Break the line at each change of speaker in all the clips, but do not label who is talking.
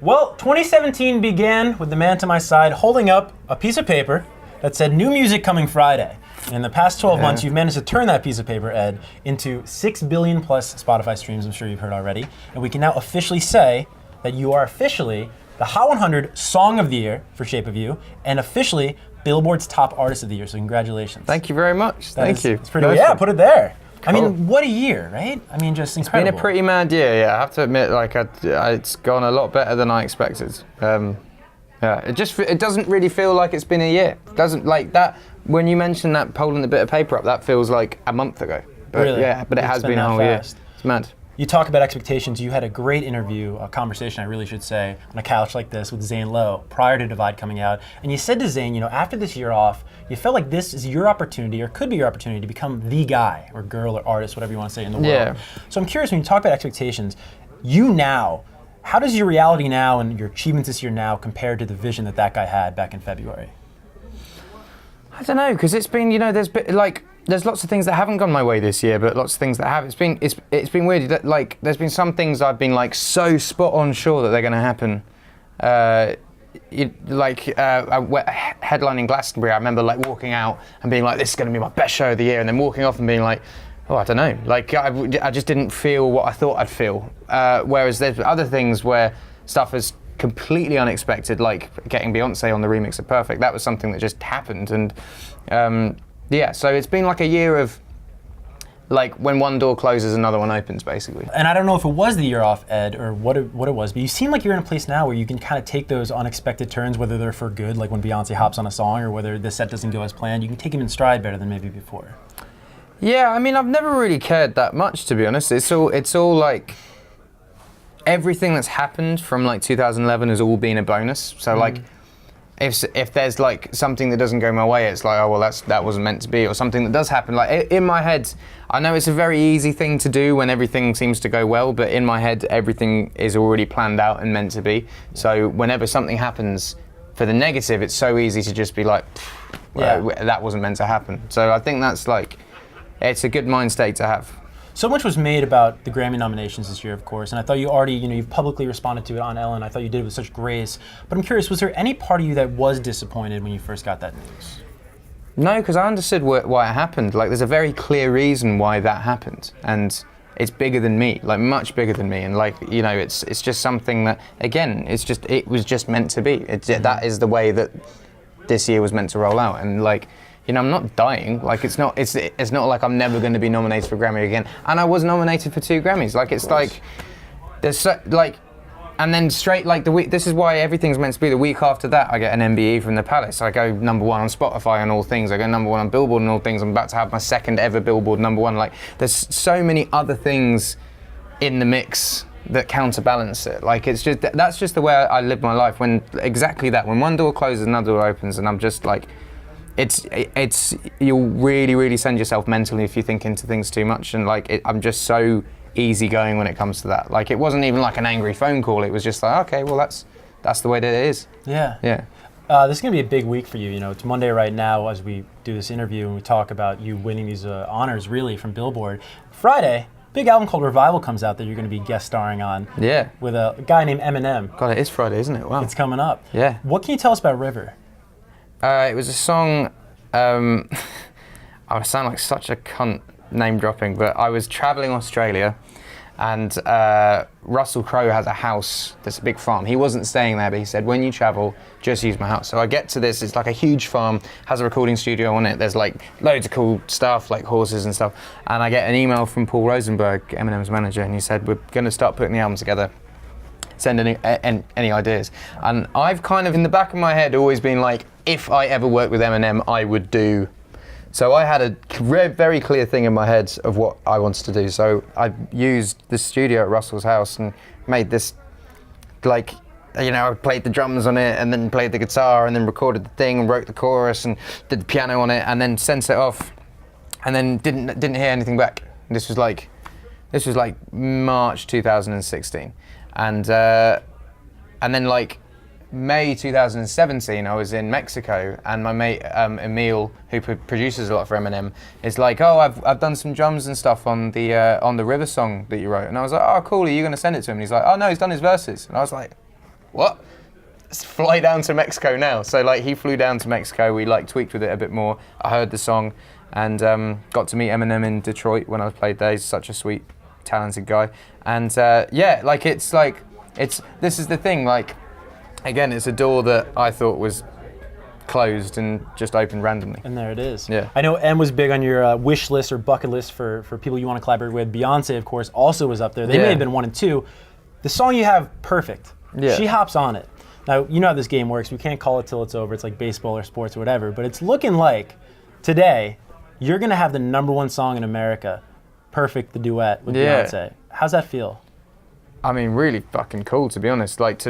Well, 2017 began with the man to my side holding up a piece of paper that said new music coming Friday. And in the past 12 months, you've managed to turn that piece of paper, Ed, into 6 billion plus Spotify streams, I'm sure you've heard already. And we can now officially say that you are officially the Hot 100 Song of the Year for Shape of You, and officially Billboard's Top Artist of the Year, so congratulations.
Thank you very much. Thank you.
It's pretty cool. Yeah, put it there.
Cool.
I mean, what a year, right? I mean, just incredible.
It's been a pretty mad year, yeah. I have to admit, like, it's gone a lot better than I expected. Yeah, it doesn't really feel like it's been a year. It doesn't, like, that, when you mentioned that holding the bit of paper up, that feels like a month ago. But
really?
Yeah, but it has been a whole year. It's mad.
You talk about expectations. You had a great interview, a conversation, I really should say, on a couch like this with Zane Lowe prior to Divide coming out. And you said to Zane, you know, after this year off, you felt like this is your opportunity, or could be your opportunity, to become the guy, or girl, or artist, whatever you want to say, in the world.
Yeah.
So I'm curious, when you talk about expectations, you now, how does your reality now and your achievements this year now compare to the vision that that guy had back in February?
I don't know, because it's been, you know, there's lots of things that haven't gone my way this year, but lots of things that have. It's been weird. That, like, there's been some things I've been like so spot on sure that they're going to happen. Headlining Glastonbury, I remember like walking out and being like, "This is going to be my best show of the year," and then walking off and being like, "Oh, I don't know." Like I just didn't feel what I thought I'd feel. Whereas there's other things where stuff is completely unexpected, like getting Beyonce on the remix of Perfect. That was something that just happened, and yeah, so it's been like a year of, like, when one door closes, another one opens, basically.
And I don't know if it was the year off, Ed, or what it was, but you seem like you're in a place now where you can kind of take those unexpected turns, whether they're for good, like when Beyonce hops on a song, or whether the set doesn't go as planned. You can take them in stride better than maybe before.
Yeah, I mean, I've never really cared that much, to be honest. It's all like, everything that's happened from like 2011 has all been a bonus. So like, if there's like something that doesn't go my way, it's like, oh well, that wasn't meant to be, or something that does happen. Like in my head, I know it's a very easy thing to do when everything seems to go well, but in my head, everything is already planned out and meant to be. So whenever something happens for the negative, it's so easy to just be like, that wasn't meant to happen. So I think that's like, it's a good mind state to have.
So much was made about the Grammy nominations this year, of course, and I thought you already, you know, you've publicly responded to it on Ellen. I thought you did it with such grace. But I'm curious, was there any part of you that was disappointed when you first got that news?
No, because I understood why it happened. Like, there's a very clear reason why that happened, and it's bigger than me, like much bigger than me. And like, you know, it's just something that, again, it was just meant to be. That is the way that this year was meant to roll out, and like, you know, I'm not dying. Like, it's not like I'm never going to be nominated for a Grammy again. And I was nominated for 2 Grammys. Like, it's like, there's so, like, and then straight, like, the week, this is why everything's meant to be. The week after that, I get an MBE from the Palace. I go #1 on Spotify and all things. I go #1 on Billboard and all things. I'm about to have my second ever Billboard #1. Like, there's so many other things in the mix that counterbalance it. Like, it's just, that's just the way I live my life. When exactly that, when one door closes, another door opens, and I'm just like, it's you'll really, really send yourself mentally if you think into things too much. And like, I'm just so easygoing when it comes to that. Like, it wasn't even like an angry phone call. It was just like, okay, well, that's the way that it is.
Yeah.
Yeah.
This is going to be a big week for you. You know, it's Monday right now as we do this interview and we talk about you winning these honors, really, from Billboard. Friday, big album called Revival comes out that you're going to be guest starring on.
Yeah.
With a guy named Eminem.
God, it is Friday, isn't it? Wow.
It's coming up.
Yeah.
What can you tell us about River?
It was a song, I would sound like such a cunt name dropping, but I was traveling Australia, and Russell Crowe has a house that's a big farm. He wasn't staying there, but he said, when you travel, just use my house. So I get to this, it's like a huge farm, has a recording studio on it. There's like loads of cool stuff, like horses and stuff. And I get an email from Paul Rosenberg, Eminem's manager, and he said, we're going to start putting the album together. Send any ideas. And I've kind of, in the back of my head, always been like, if I ever worked with Eminem, I would do. So I had a very clear thing in my head of what I wanted to do. So I used the studio at Russell's house and made this, like, you know, I played the drums on it and then played the guitar and then recorded the thing and wrote the chorus and did the piano on it and then sent it off and then didn't hear anything back. This was like March 2016. And then like May 2017, I was in Mexico, and my mate Emil, who produces a lot for Eminem, is like, "Oh, I've done some drums and stuff on the River song that you wrote," and I was like, "Oh, cool. Are you going to send it to him?" And he's like, "Oh no, he's done his verses," and I was like, what? Let's fly down to Mexico now. So like he flew down to Mexico. We like tweaked with it a bit more. I heard the song and got to meet Eminem in Detroit when I played there. He's such a sweet, talented guy. And yeah, like this is the thing. Like again, it's a door that I thought was closed and just opened randomly.
And there it is.
Yeah.
I know M was big on your wish list or bucket list for people you want to collaborate with. Beyonce, of course, also was up there. They may have been 1 and 2. The song you have, Perfect.
Yeah.
She hops on it. Now, you know how this game works. We can't call it till it's over. It's like baseball or sports or whatever. But it's looking like today you're going to have the #1 song in America, Perfect, the duet with Beyonce. How's that feel?
I mean, really fucking cool, to be honest. Like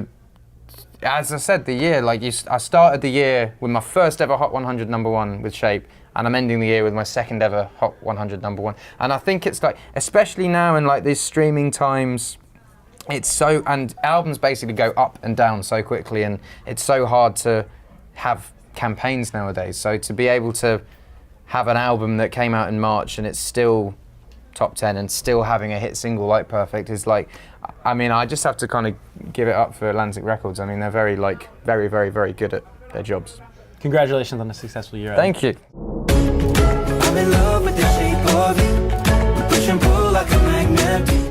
as I said, the year, like I started the year with my first ever Hot 100 #1 with Shape, and I'm ending the year with my second ever Hot 100 #1. And I think it's like, especially now in like these streaming times, it's so, and albums basically go up and down so quickly, and it's so hard to have campaigns nowadays. So to be able to have an album that came out in March and it's still top 10 and still having a hit single like Perfect is like, I mean, I just have to kind of give it up for Atlantic Records. I mean, they're very very good at their jobs.
Congratulations on a successful year.
Thank you.
I'm in love with the shape of you. We push and pull like a magnet.